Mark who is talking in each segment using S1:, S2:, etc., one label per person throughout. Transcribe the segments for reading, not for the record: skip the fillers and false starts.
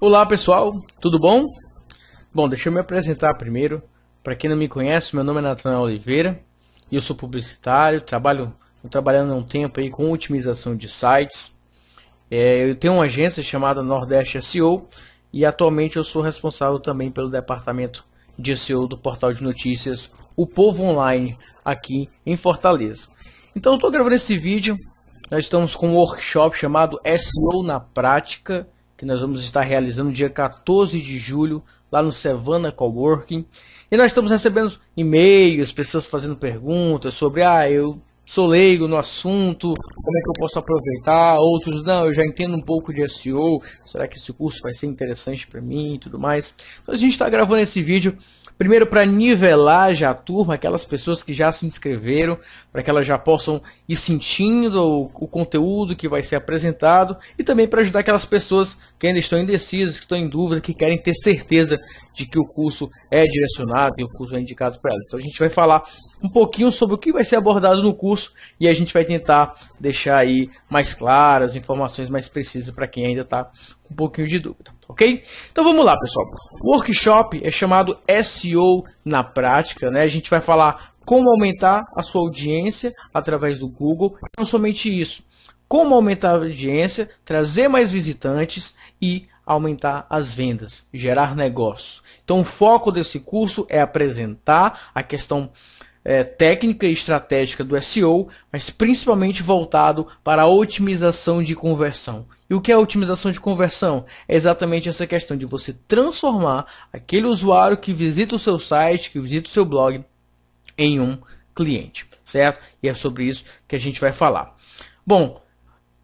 S1: Olá pessoal, tudo bom? Bom, deixa eu me apresentar primeiro. Para quem não me conhece, meu nome é Natanael Oliveira e eu sou publicitário, trabalhando há um tempo aí com otimização de sites. Eu tenho uma agência chamada Nordeste SEO e atualmente eu sou responsável também pelo departamento de SEO do portal de notícias O Povo Online aqui em Fortaleza. Então eu estou gravando esse vídeo. Nós estamos com um workshop chamado SEO na Prática, que nós vamos estar realizando no dia 14 de julho, lá no Savannah Coworking. E nós estamos recebendo e-mails, pessoas fazendo perguntas sobre, eu sou leigo no assunto, como é que eu posso aproveitar? Outros, não, eu já entendo um pouco de SEO, será que esse curso vai ser interessante para mim e tudo mais? Então a gente está gravando esse vídeo, primeiro para nivelar já a turma, aquelas pessoas que já se inscreveram, para que elas já possam ir sentindo o conteúdo que vai ser apresentado, e também para ajudar aquelas pessoas que ainda estão indecisas, que estão em dúvida, que querem ter certeza de que o curso é direcionado e o curso é indicado para elas. Então a gente vai falar um pouquinho sobre o que vai ser abordado no curso e a gente vai tentar deixar aí mais claras, informações mais precisas para quem ainda está com um pouquinho de dúvida, ok? Então vamos lá, pessoal. O workshop é chamado SEO na Prática, né? A gente vai falar como aumentar a sua audiência através do Google, não somente isso, como aumentar a audiência, trazer mais visitantes e aumentar as vendas, gerar negócio. Então o foco desse curso é apresentar a questão técnica e estratégica do SEO, mas principalmente voltado para a otimização de conversão. E o que é a otimização de conversão? É exatamente essa questão de você transformar aquele usuário que visita o seu site, que visita o seu blog, em um cliente, certo? E é sobre isso que a gente vai falar. Bom,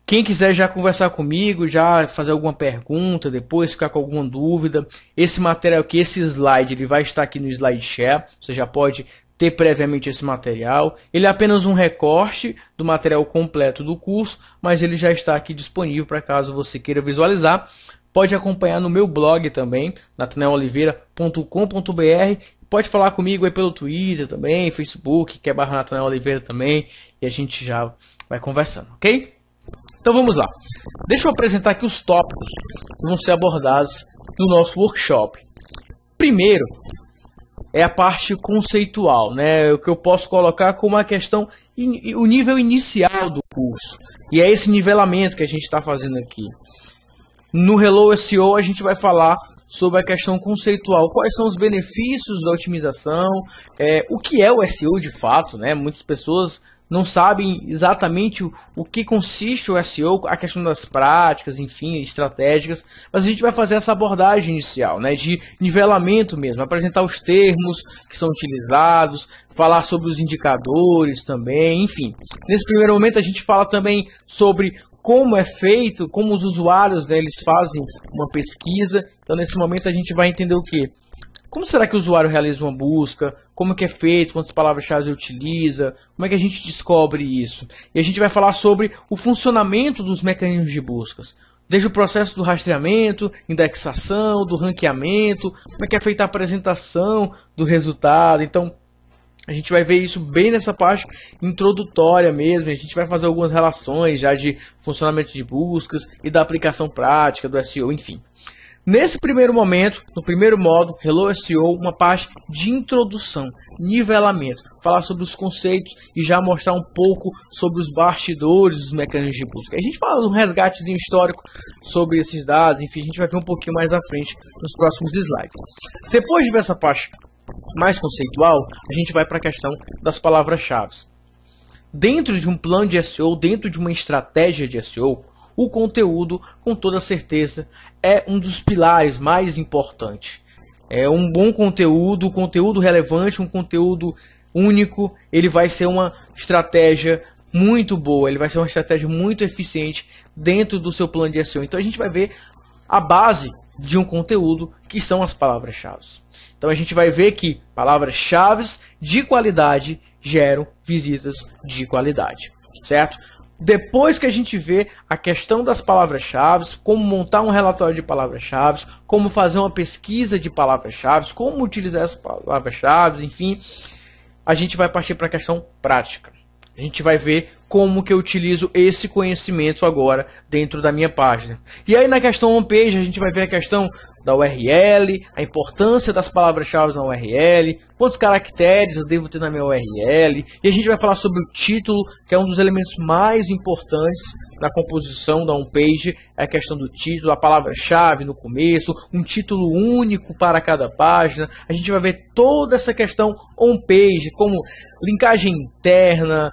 S1: quem quiser já conversar comigo, já fazer alguma pergunta, depois ficar com alguma dúvida, esse material aqui, esse slide, ele vai estar aqui no SlideShare, você já pode ter previamente esse material. Ele é apenas um recorte do material completo do curso, mas ele já está aqui disponível para caso você queira visualizar. Pode acompanhar no meu blog também, natanaeloliveira.com.br. Pode falar comigo aí pelo Twitter também, Facebook, que é /NatanaelOliveira também, e a gente já vai conversando, ok? Então vamos lá. Deixa eu apresentar aqui os tópicos que vão ser abordados no nosso workshop. Primeiro é a parte conceitual, né? O que eu posso colocar como a questão, o nível inicial do curso. E é esse nivelamento que a gente está fazendo aqui. No Hello SEO a gente vai falar sobre a questão conceitual, quais são os benefícios da otimização, o que é o SEO de fato, né? Muitas pessoas não sabem exatamente o que consiste o SEO, a questão das práticas, enfim, estratégicas, mas a gente vai fazer essa abordagem inicial, né, de nivelamento mesmo, apresentar os termos que são utilizados, falar sobre os indicadores também, enfim. Nesse primeiro momento a gente fala também sobre como é feito, como os usuários, né, eles fazem uma pesquisa. Então nesse momento a gente vai entender o quê? Como será que o usuário realiza uma busca? Como que é feito? Quantas palavras-chave utiliza? Como é que a gente descobre isso? E a gente vai falar sobre o funcionamento dos mecanismos de buscas. Desde o processo do rastreamento, indexação, do ranqueamento, como é que é feita a apresentação do resultado. Então, a gente vai ver isso bem nessa parte introdutória mesmo. A gente vai fazer algumas relações já de funcionamento de buscas e da aplicação prática do SEO, enfim. Nesse primeiro momento, no primeiro módulo, Hello SEO, uma parte de introdução, nivelamento, falar sobre os conceitos e já mostrar um pouco sobre os bastidores dos mecanismos de busca. A gente fala um resgatezinho histórico sobre esses dados, enfim, a gente vai ver um pouquinho mais à frente nos próximos slides. Depois de ver essa parte mais conceitual, a gente vai para a questão das palavras-chave. Dentro de um plano de SEO, dentro de uma estratégia de SEO, o conteúdo, com toda certeza, é um dos pilares mais importantes. É um bom conteúdo, conteúdo relevante, um conteúdo único, ele vai ser uma estratégia muito boa, ele vai ser uma estratégia muito eficiente dentro do seu plano de SEO. Então a gente vai ver a base de um conteúdo, que são as palavras-chave. Então a gente vai ver que palavras-chave de qualidade geram visitas de qualidade, certo? Depois que a gente vê a questão das palavras-chave, como montar um relatório de palavras-chave, como fazer uma pesquisa de palavras-chave, como utilizar essas palavras-chave, enfim, a gente vai partir para a questão prática. A gente vai ver como que eu utilizo esse conhecimento agora dentro da minha página. E aí na questão homepage a gente vai ver a questão da URL, a importância das palavras-chave na URL, quantos caracteres eu devo ter na minha URL, e a gente vai falar sobre o título, que é um dos elementos mais importantes na composição da homepage, é a questão do título, a palavra-chave no começo, um título único para cada página. A gente vai ver toda essa questão on-page, como linkagem interna,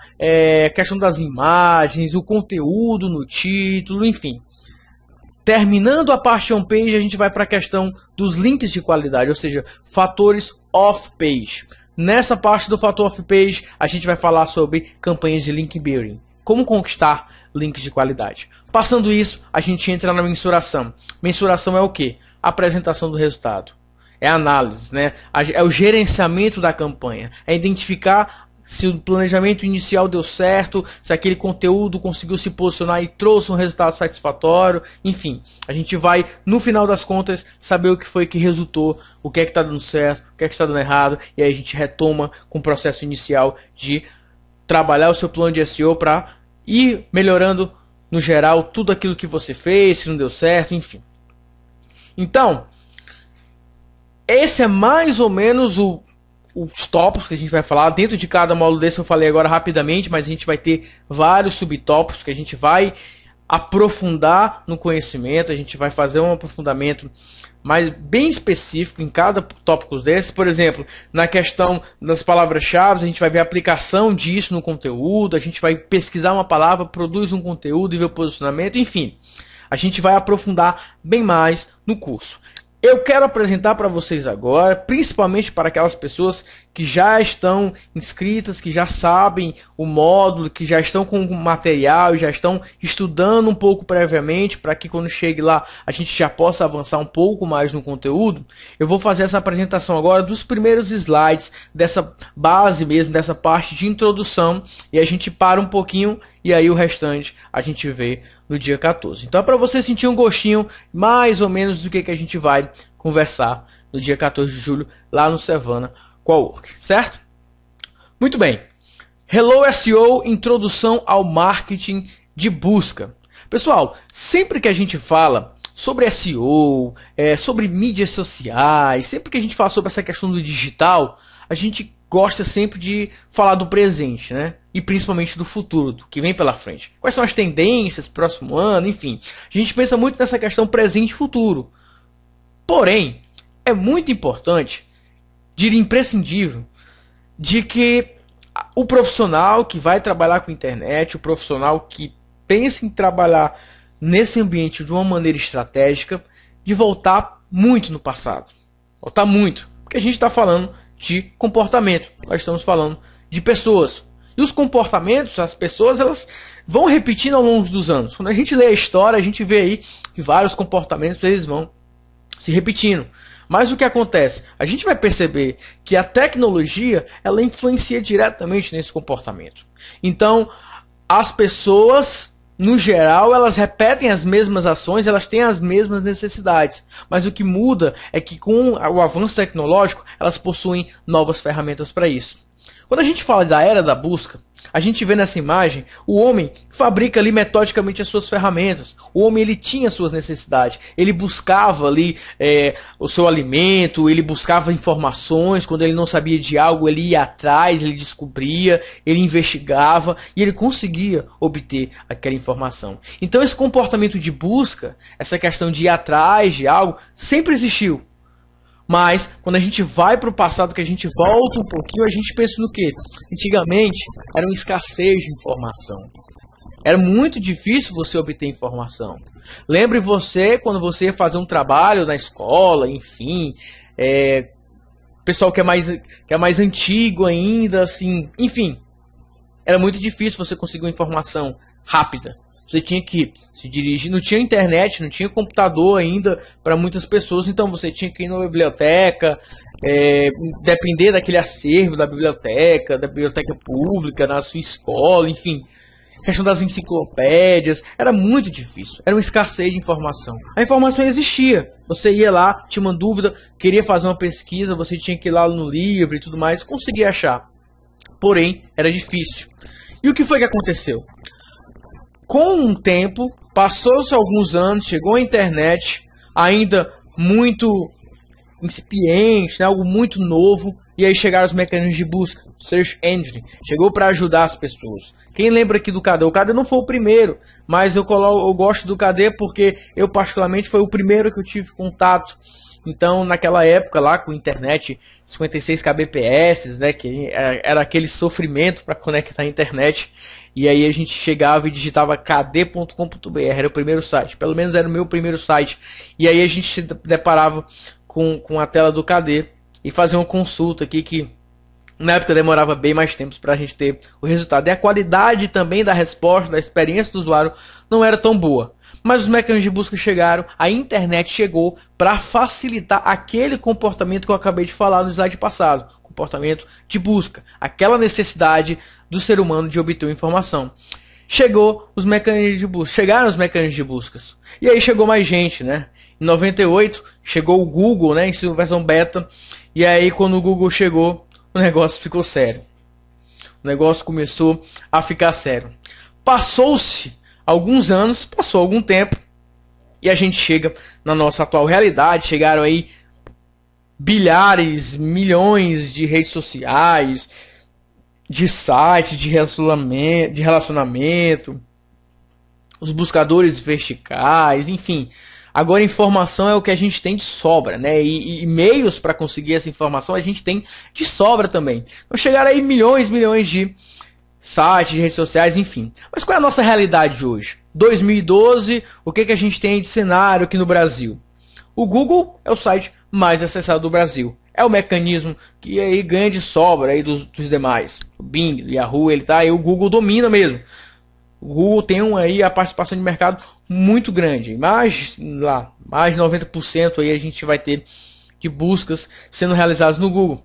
S1: questão das imagens, o conteúdo no título, enfim. Terminando a parte on-page, a gente vai para a questão dos links de qualidade, ou seja, fatores off-page. Nessa parte do fator off-page, a gente vai falar sobre campanhas de link building, como conquistar links de qualidade. Passando isso, a gente entra na mensuração. Mensuração é o quê? Apresentação do resultado. É análise, né? É o gerenciamento da campanha. É identificar se o planejamento inicial deu certo, se aquele conteúdo conseguiu se posicionar e trouxe um resultado satisfatório. Enfim, a gente vai, no final das contas, saber o que foi que resultou, o que é que está dando certo, o que é que está dando errado. E aí a gente retoma com o processo inicial de trabalhar o seu plano de SEO para ir melhorando, no geral, tudo aquilo que você fez, se não deu certo, enfim. Então, esse é mais ou menos os tópicos que a gente vai falar. Dentro de cada módulo desse eu falei agora rapidamente, mas a gente vai ter vários subtópicos que a gente vai aprofundar no conhecimento. A gente vai fazer um aprofundamento mais bem específico em cada tópico desses. Por exemplo, na questão das palavras-chave, a gente vai ver a aplicação disso no conteúdo. A gente vai pesquisar uma palavra, produz um conteúdo e ver o posicionamento. Enfim, a gente vai aprofundar bem mais no curso. Eu quero apresentar para vocês agora, principalmente para aquelas pessoas que já estão inscritas, que já sabem o módulo, que já estão com o material, já estão estudando um pouco previamente, para que quando chegue lá a gente já possa avançar um pouco mais no conteúdo. Eu vou fazer essa apresentação agora dos primeiros slides, dessa base mesmo, dessa parte de introdução, e a gente para um pouquinho e aí o restante a gente vê no dia 14. Então é para você sentir um gostinho mais ou menos do que a gente vai conversar no dia 14 de julho lá no Savannah Cowork, certo? Muito bem. Hello SEO, introdução ao marketing de busca. Pessoal, sempre que a gente fala sobre SEO, sobre mídias sociais, sempre que a gente fala sobre essa questão do digital, a gente gosta sempre de falar do presente, né? E principalmente do futuro, do que vem pela frente. Quais são as tendências próximo ano, enfim. A gente pensa muito nessa questão presente e futuro. Porém, é muito importante, diria imprescindível, de que o profissional que vai trabalhar com internet, o profissional que pensa em trabalhar nesse ambiente de uma maneira estratégica, de voltar muito no passado. Voltar muito. Porque a gente está falando de comportamento. Nós estamos falando de pessoas. E os comportamentos, as pessoas, elas vão repetindo ao longo dos anos. Quando a gente lê a história, a gente vê aí que vários comportamentos eles vão se repetindo. Mas o que acontece? A gente vai perceber que a tecnologia ela influencia diretamente nesse comportamento. Então, as pessoas, no geral, elas repetem as mesmas ações, elas têm as mesmas necessidades. Mas o que muda é que com o avanço tecnológico, elas possuem novas ferramentas para isso. Quando a gente fala da era da busca, a gente vê nessa imagem o homem fabrica ali metodicamente as suas ferramentas. O homem ele tinha suas necessidades, ele buscava ali o seu alimento, ele buscava informações. Quando ele não sabia de algo, ele ia atrás, ele descobria, ele investigava e ele conseguia obter aquela informação. Então esse comportamento de busca, essa questão de ir atrás de algo, sempre existiu. Mas, quando a gente vai para o passado, que a gente volta um pouquinho, a gente pensa no quê? Antigamente, era uma escassez de informação. Era muito difícil você obter informação. Lembre você, quando você ia fazer um trabalho na escola, enfim, pessoal que é mais antigo ainda, assim, enfim. Era muito difícil você conseguir uma informação rápida. Você tinha que se dirigir, não tinha internet, não tinha computador ainda para muitas pessoas, então você tinha que ir na biblioteca, depender daquele acervo da biblioteca pública, na sua escola, enfim. A questão das enciclopédias, era muito difícil, era uma escassez de informação. A informação existia, você ia lá, tinha uma dúvida, queria fazer uma pesquisa, você tinha que ir lá no livro e tudo mais, conseguia achar. Porém, era difícil. E o que foi que aconteceu? Com um tempo, passou-se alguns anos, chegou a internet, ainda muito incipiente, né, algo muito novo, e aí chegaram os mecanismos de busca, Search Engine, chegou para ajudar as pessoas. Quem lembra aqui do KD? O KD não foi o primeiro, mas eu gosto do KD porque eu particularmente foi o primeiro que eu tive contato. Então, naquela época lá, com internet 56 kbps, né, que era aquele sofrimento para conectar a internet, e aí a gente chegava e digitava kd.com.br, era o primeiro site, pelo menos era o meu primeiro site, e aí a gente se deparava com a tela do KD e fazia uma consulta aqui que na época demorava bem mais tempo para a gente ter o resultado. E a qualidade também da resposta, da experiência do usuário não era tão boa. Mas os mecanismos de busca chegaram, a internet chegou para facilitar aquele comportamento que eu acabei de falar no slide passado. Comportamento de busca, aquela necessidade do ser humano de obter informação. Chegou os mecanismos de busca, chegaram os mecanismos de buscas. E aí chegou mais gente, né? Em 98 chegou o Google, né, em sua versão beta. E aí quando o Google chegou, o negócio ficou sério. O negócio começou a ficar sério. Passou-se alguns anos, passou algum tempo, e a gente chega na nossa atual realidade. Chegaram aí bilhares, milhões de redes sociais, de sites, de relacionamento, os buscadores verticais, enfim. Agora informação é o que a gente tem de sobra, né? E meios para conseguir essa informação a gente tem de sobra também. Então chegaram aí milhões de sites, de redes sociais, enfim. Mas qual é a nossa realidade de hoje? 2012, o que a gente tem de cenário aqui no Brasil? O Google é o site mais acessado do Brasil. É o mecanismo que aí ganha de sobra aí dos demais. O Bing, o Yahoo, ele tá aí, o Google domina mesmo. O Google tem aí a participação de mercado muito grande. Mais de 90% aí a gente vai ter de buscas sendo realizadas no Google.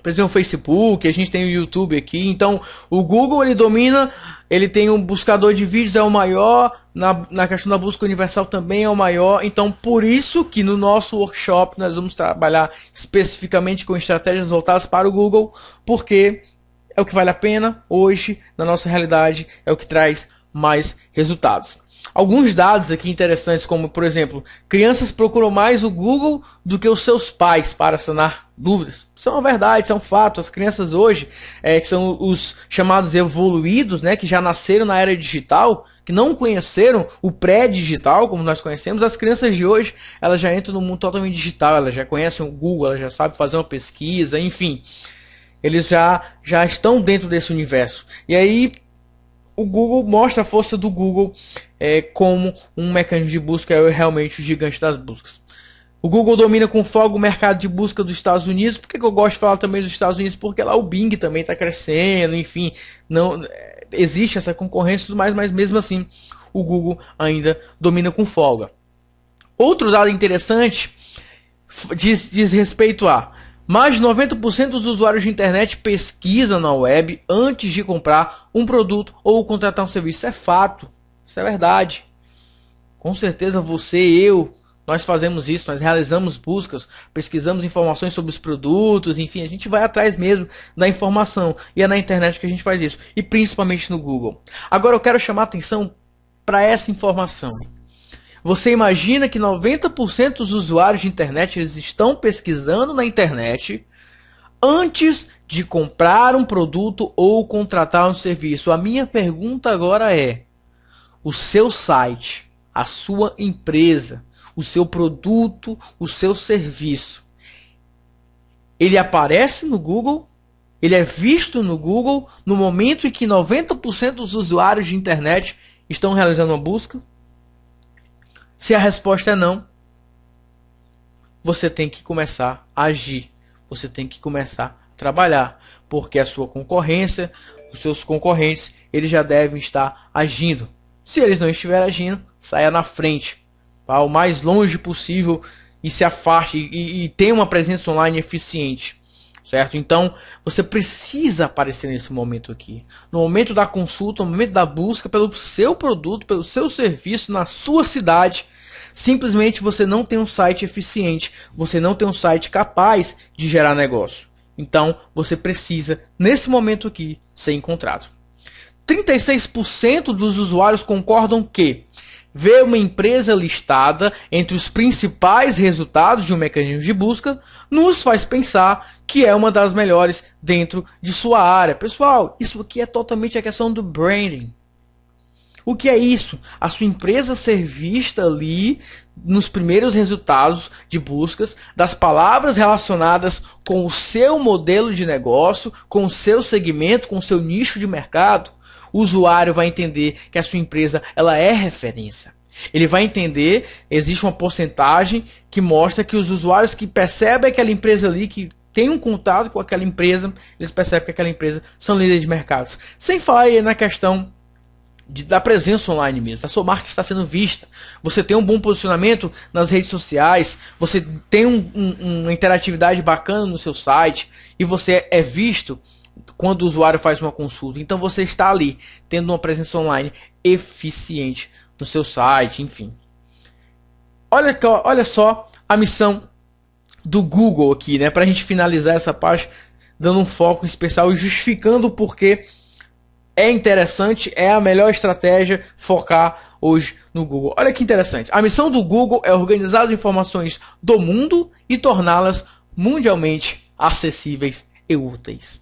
S1: Por exemplo, o Facebook, a gente tem o YouTube aqui. Então, o Google ele domina, ele tem um buscador de vídeos, é o maior. Na questão da busca universal também é o maior. Então, por isso que no nosso workshop nós vamos trabalhar especificamente com estratégias voltadas para o Google, porque é o que vale a pena hoje, na nossa realidade, é o que traz mais resultados. Alguns dados aqui interessantes, como por exemplo, crianças procuram mais o Google do que os seus pais para sanar dúvidas. Isso é uma verdade, isso é um fato. As crianças hoje, que são os chamados evoluídos, né, que já nasceram na era digital, que não conheceram o pré-digital, como nós conhecemos, as crianças de hoje, elas já entram no mundo totalmente digital, elas já conhecem o Google, elas já sabem fazer uma pesquisa, enfim. Eles já estão dentro desse universo. E aí, o Google mostra a força do Google como um mecanismo de busca, é realmente o gigante das buscas. O Google domina com folga o mercado de busca dos Estados Unidos. Por que eu gosto de falar também dos Estados Unidos? Porque lá o Bing também está crescendo, enfim, não existe essa concorrência e tudo mais, mas mesmo assim o Google ainda domina com folga. Outro dado interessante diz respeito a mais de 90% dos usuários de internet pesquisam na web antes de comprar um produto ou contratar um serviço. Isso é fato, isso é verdade. Com certeza você, eu, nós fazemos isso, nós realizamos buscas, pesquisamos informações sobre os produtos, enfim, a gente vai atrás mesmo da informação. E é na internet que a gente faz isso, e principalmente no Google. Agora eu quero chamar a atenção para essa informação. Você imagina que 90% dos usuários de internet eles estão pesquisando na internet antes de comprar um produto ou contratar um serviço. A minha pergunta agora é: o seu site, a sua empresa, o seu produto, o seu serviço, ele aparece no Google? Ele é visto no Google no momento em que 90% dos usuários de internet estão realizando uma busca? Se a resposta é não, você tem que começar a agir. Você tem que começar a trabalhar. Porque a sua concorrência, os seus concorrentes, eles já devem estar agindo. Se eles não estiverem agindo, saia na frente. Vá o mais longe possível e se afaste. E tenha uma presença online eficiente. Certo? Então, você precisa aparecer nesse momento aqui. No momento da consulta, no momento da busca pelo seu produto, pelo seu serviço, na sua cidade. Simplesmente você não tem um site eficiente. Você não tem um site capaz de gerar negócio. Então, você precisa, nesse momento aqui, ser encontrado. 36% dos usuários concordam que ver uma empresa listada entre os principais resultados de um mecanismo de busca nos faz pensar que é uma das melhores dentro de sua área. Pessoal, isso aqui é totalmente a questão do branding. O que é isso? A sua empresa ser vista ali nos primeiros resultados de buscas das palavras relacionadas com o seu modelo de negócio, com o seu segmento, com o seu nicho de mercado. O usuário vai entender que a sua empresa ela é referência. Ele vai entender, existe uma porcentagem que mostra que os usuários que percebem aquela empresa ali, que tem um contato com aquela empresa, eles percebem que aquela empresa são líderes de mercados. Sem falar aí na questão da presença online mesmo. A sua marca está sendo vista. Você tem um bom posicionamento nas redes sociais. Você tem uma interatividade bacana no seu site. E você é visto quando o usuário faz uma consulta. Então você está ali, tendo uma presença online eficiente no seu site, enfim. Olha só a missão do Google aqui, né? Para a gente finalizar essa parte, dando um foco especial e justificando o porquê é interessante, é a melhor estratégia focar hoje no Google. Olha que interessante. A missão do Google é organizar as informações do mundo e torná-las mundialmente acessíveis e úteis.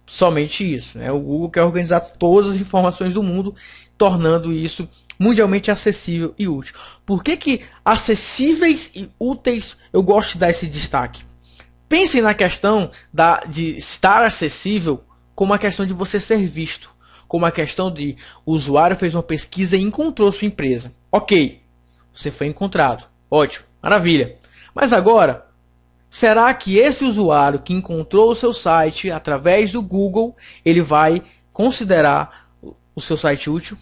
S1: Somente isso, né? O Google quer organizar todas as informações do mundo, tornando isso mundialmente acessível e útil. Por que acessíveis e úteis eu gosto de dar esse destaque? Pensem na questão de estar acessível como a questão de você ser visto, como a questão de o usuário fez uma pesquisa e encontrou sua empresa. Ok, você foi encontrado, ótimo, maravilha. Mas agora, será que esse usuário que encontrou o seu site através do Google, ele vai considerar o seu site útil?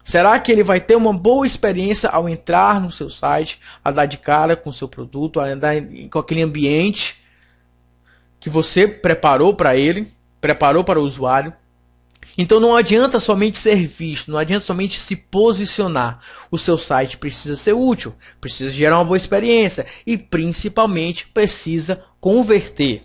S1: Será que ele vai ter uma boa experiência ao entrar no seu site, a dar de cara com o seu produto, a andar com aquele ambiente que você preparou para ele, preparou para o usuário? Então não adianta somente ser visto, não adianta somente se posicionar. O seu site precisa ser útil, precisa gerar uma boa experiência e principalmente precisa converter.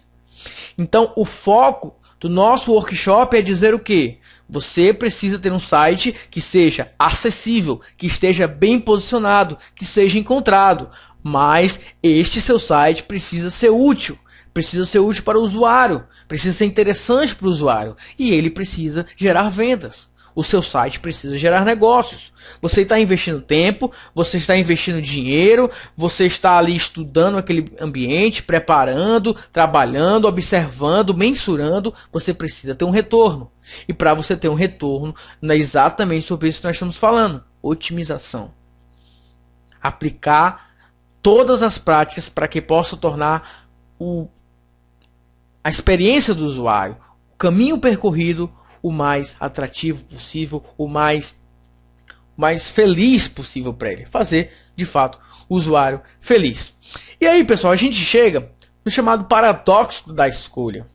S1: Então o foco do nosso workshop é dizer o quê? Você precisa ter um site que seja acessível, que esteja bem posicionado, que seja encontrado. Mas este seu site precisa ser útil. Precisa ser útil para o usuário, precisa ser interessante para o usuário e ele precisa gerar vendas. O seu site precisa gerar negócios. Você está investindo tempo, você está investindo dinheiro, você está ali estudando aquele ambiente, preparando, trabalhando, observando, mensurando. Você precisa ter um retorno. E para você ter um retorno, é exatamente sobre isso que nós estamos falando. Otimização. Aplicar todas as práticas para que possa tornar a experiência do usuário, o caminho percorrido, o mais atrativo possível, o mais feliz possível para ele. Fazer, de fato, o usuário feliz. E aí, pessoal, a gente chega no chamado paradoxo da escolha.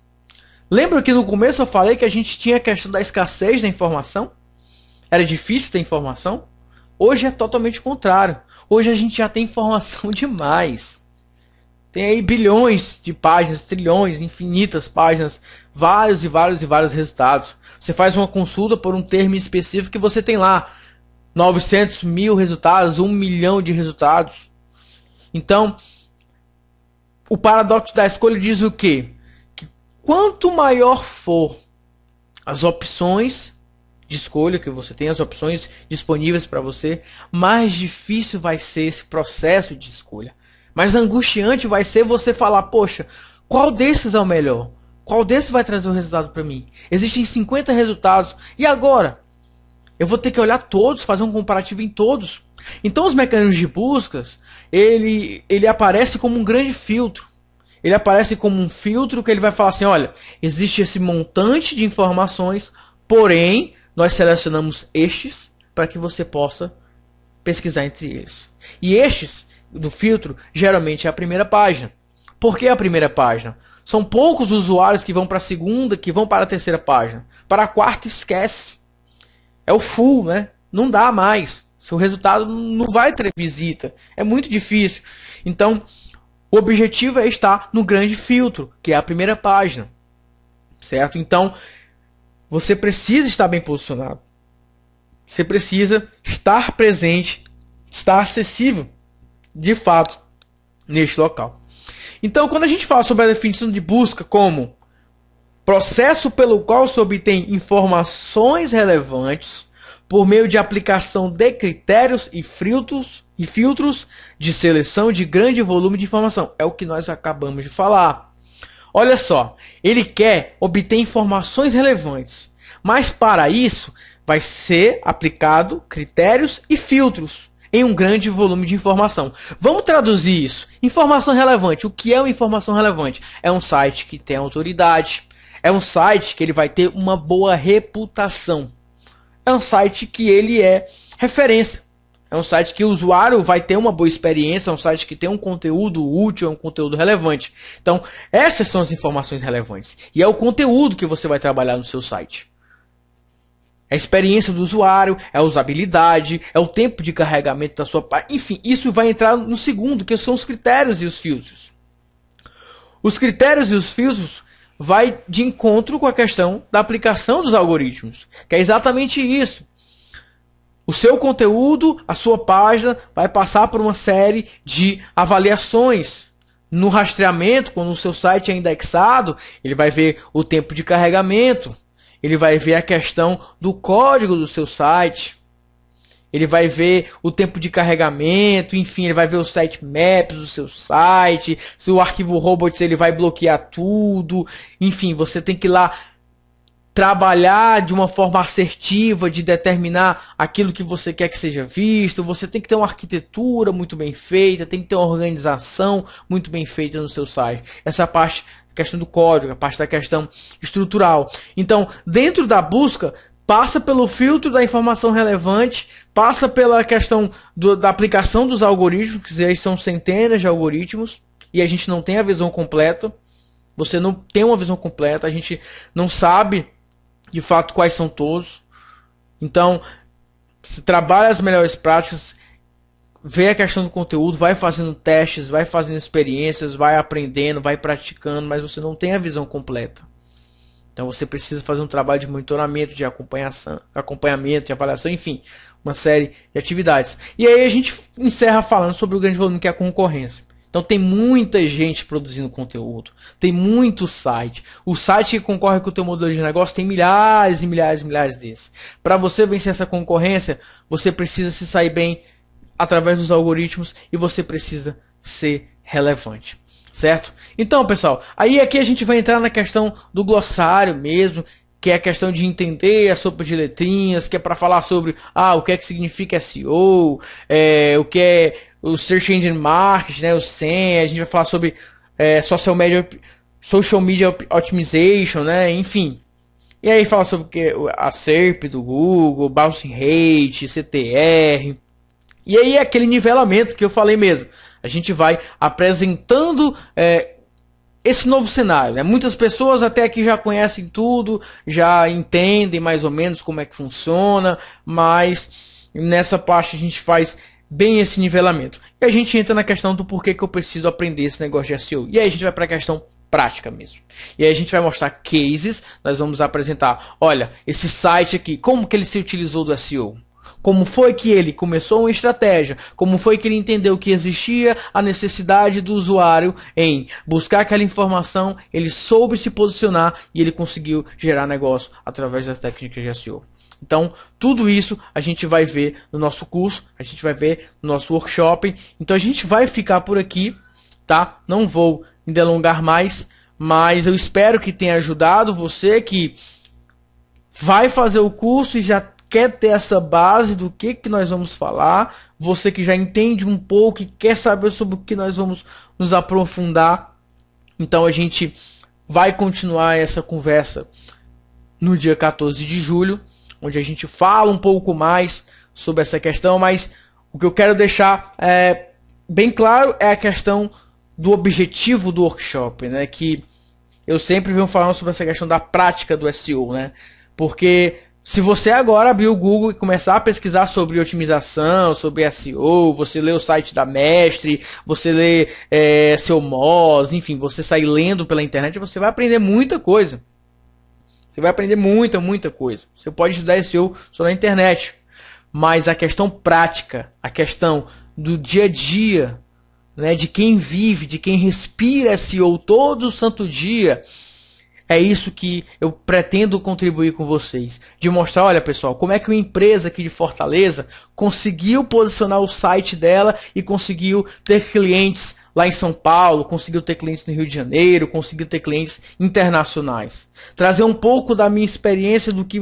S1: Lembra que no começo eu falei que a gente tinha a questão da escassez da informação? Era difícil ter informação? Hoje é totalmente o contrário. Hoje a gente já tem informação demais. Tem aí bilhões de páginas, trilhões, infinitas páginas, vários e vários resultados. Você faz uma consulta por um termo específico que você tem lá 900 mil resultados, 1 milhão de resultados. Então, o paradoxo da escolha diz o quê? Que quanto maior for as opções de escolha que você tem, as opções disponíveis para você, mais difícil vai ser esse processo de escolha. Mais angustiante vai ser você falar, poxa, qual desses é o melhor? Qual desses vai trazer o resultado para mim? Existem 50 resultados. E agora? Eu vou ter que olhar todos, fazer um comparativo em todos. Então os mecanismos de buscas, ele aparece como um grande filtro. Ele aparece como um filtro que ele vai falar assim, olha, existe esse montante de informações, porém, nós selecionamos estes para que você possa pesquisar entre eles. E estes do filtro, geralmente é a primeira página. Por que a primeira página? São poucos usuários que vão para a segunda, que vão para a terceira página. Para a quarta, esquece. É o full, né? Não dá mais. Seu resultado não vai ter visita. É muito difícil. Então, o objetivo é estar no grande filtro, que é a primeira página. Certo? Então, você precisa estar bem posicionado. Você precisa estar presente, estar acessível, de fato, neste local. Então, quando a gente fala sobre a definição de busca como processo pelo qual se obtém informações relevantes por meio de aplicação de critérios e filtros de seleção de grande volume de informação. É o que nós acabamos de falar. Olha só, ele quer obter informações relevantes, mas para isso vai ser aplicado critérios e filtros em um grande volume de informação. Vamos traduzir isso. Informação relevante. O que é uma informação relevante? É um site que tem autoridade. É um site que ele vai ter uma boa reputação. É um site que ele é referência. É um site que o usuário vai ter uma boa experiência. É um site que tem um conteúdo útil, um conteúdo relevante. Então, essas são as informações relevantes. E é o conteúdo que você vai trabalhar no seu site. É a experiência do usuário, é a usabilidade, é o tempo de carregamento da sua página. Enfim, isso vai entrar no segundo, que são os critérios e os filtros. Os critérios e os filtros vai de encontro com a questão da aplicação dos algoritmos, que é exatamente isso. O seu conteúdo, a sua página, vai passar por uma série de avaliações. No rastreamento, quando o seu site é indexado, ele vai ver o tempo de carregamento. Ele vai ver a questão do código do seu site. Ele vai ver o tempo de carregamento, enfim, ele vai ver os sitemaps do seu site. Se o arquivo robots ele vai bloquear tudo. Enfim, você tem que ir lá trabalhar de uma forma assertiva, de determinar aquilo que você quer que seja visto. Você tem que ter uma arquitetura muito bem feita, tem que ter uma organização muito bem feita no seu site. Essa parte questão do código, a parte da questão estrutural. Então, dentro da busca, passa pelo filtro da informação relevante, passa pela questão da aplicação dos algoritmos, que são centenas de algoritmos, e a gente não tem a visão completa. Você não tem uma visão completa, a gente não sabe de fato quais são todos. Então, se trabalha as melhores práticas, vê a questão do conteúdo, vai fazendo testes, vai fazendo experiências, vai aprendendo, vai praticando, mas você não tem a visão completa. Então você precisa fazer um trabalho de monitoramento, de acompanhamento, de avaliação, enfim, uma série de atividades. E aí a gente encerra falando sobre o grande volume, que é a concorrência. Então tem muita gente produzindo conteúdo, tem muito site. O site que concorre com o teu modelo de negócio tem milhares e milhares e milhares desses. Para você vencer essa concorrência, você precisa se sair bem através dos algoritmos e você precisa ser relevante, certo? Então, pessoal, aí aqui a gente vai entrar na questão do glossário mesmo, que é a questão de entender a sopa de letrinhas, que é para falar sobre o que é que significa SEO, o que é o Search Engine Marketing, né, o SEM, a gente vai falar sobre Social Media Optimization, né, enfim. E aí fala sobre a SERP do Google, Bouncing Rate, CTR. E aí é aquele nivelamento que eu falei mesmo. A gente vai apresentando esse novo cenário, né? Muitas pessoas até aqui já conhecem tudo, já entendem mais ou menos como é que funciona, mas nessa parte a gente faz bem esse nivelamento. E a gente entra na questão do porquê que eu preciso aprender esse negócio de SEO. E aí a gente vai para a questão prática mesmo. E aí a gente vai mostrar cases, nós vamos apresentar, olha, esse site aqui, como que ele se utilizou do SEO? Como foi que ele começou uma estratégia? Como foi que ele entendeu que existia a necessidade do usuário em buscar aquela informação? Ele soube se posicionar e ele conseguiu gerar negócio através das técnicas de SEO. Então, tudo isso a gente vai ver no nosso curso, a gente vai ver no nosso workshop. Então, a gente vai ficar por aqui, tá? Não vou me delongar mais, mas eu espero que tenha ajudado você que vai fazer o curso e já quer ter essa base do que nós vamos falar, você que já entende um pouco e quer saber sobre o que nós vamos nos aprofundar. Então a gente vai continuar essa conversa no dia 14 de julho, onde a gente fala um pouco mais sobre essa questão, mas o que eu quero deixar bem claro é a questão do objetivo do workshop, né? Que eu sempre venho falando sobre essa questão da prática do SEO, né? Porque se você agora abrir o Google e começar a pesquisar sobre otimização, sobre SEO, você lê o site da Mestre, você lê SEO Moz, enfim, você sair lendo pela internet, você vai aprender muita coisa. Você vai aprender muita coisa. Você pode estudar SEO só na internet. Mas a questão prática, a questão do dia a dia, né, de quem vive, de quem respira SEO todo santo dia, é isso que eu pretendo contribuir com vocês. De mostrar, olha pessoal, como é que uma empresa aqui de Fortaleza conseguiu posicionar o site dela e conseguiu ter clientes lá em São Paulo, conseguiu ter clientes no Rio de Janeiro, conseguiu ter clientes internacionais. Trazer um pouco da minha experiência do que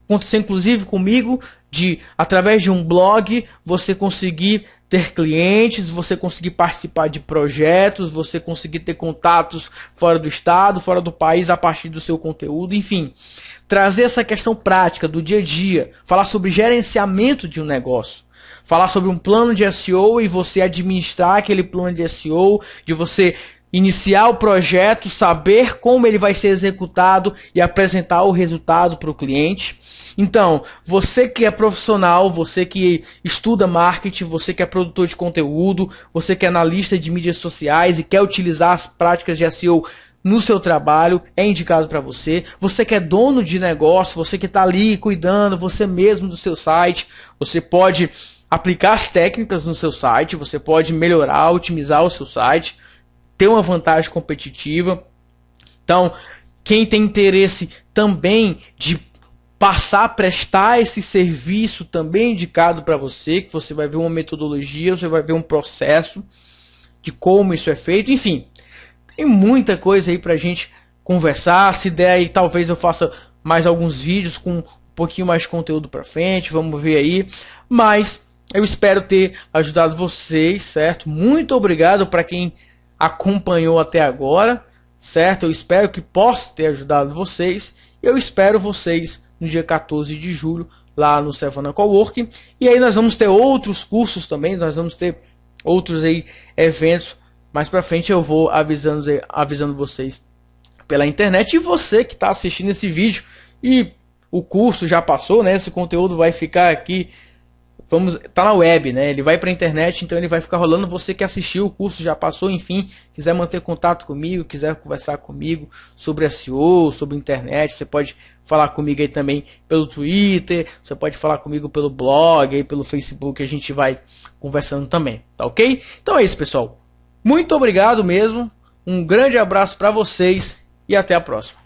S1: aconteceu inclusive comigo, de através de um blog você conseguir ter clientes, você conseguir participar de projetos, você conseguir ter contatos fora do estado, fora do país a partir do seu conteúdo, enfim. Trazer essa questão prática do dia a dia, falar sobre gerenciamento de um negócio. Falar sobre um plano de SEO e você administrar aquele plano de SEO, de você iniciar o projeto, saber como ele vai ser executado e apresentar o resultado para o cliente. Então, você que é profissional, você que estuda marketing, você que é produtor de conteúdo, você que é analista de mídias sociais e quer utilizar as práticas de SEO no seu trabalho, é indicado para você. Você que é dono de negócio, você que está ali cuidando você mesmo do seu site, você pode aplicar as técnicas no seu site, você pode melhorar, otimizar o seu site, ter uma vantagem competitiva. Então, quem tem interesse também de passar a prestar esse serviço também indicado para você, que você vai ver uma metodologia, você vai ver um processo de como isso é feito, enfim, tem muita coisa aí pra gente conversar. Se der aí, talvez eu faça mais alguns vídeos com um pouquinho mais de conteúdo pra frente, vamos ver aí, mas eu espero ter ajudado vocês, certo? Muito obrigado para quem acompanhou até agora, certo? Eu espero que possa ter ajudado vocês. Eu espero vocês no dia 14 de julho, lá no Savannah Coworking. E aí nós vamos ter outros cursos também, nós vamos ter outros aí eventos. Mais pra frente eu vou avisando vocês pela internet. E você que está assistindo esse vídeo e o curso já passou, né? Esse conteúdo vai ficar aqui, tá na web, né? Ele vai para a internet, então ele vai ficar rolando. Você que assistiu o curso já passou, enfim, quiser manter contato comigo, quiser conversar comigo sobre SEO, sobre internet, você pode falar comigo aí também pelo Twitter, você pode falar comigo pelo blog, aí pelo Facebook, a gente vai conversando também, tá ok? Então é isso, pessoal. Muito obrigado mesmo, um grande abraço para vocês e até a próxima.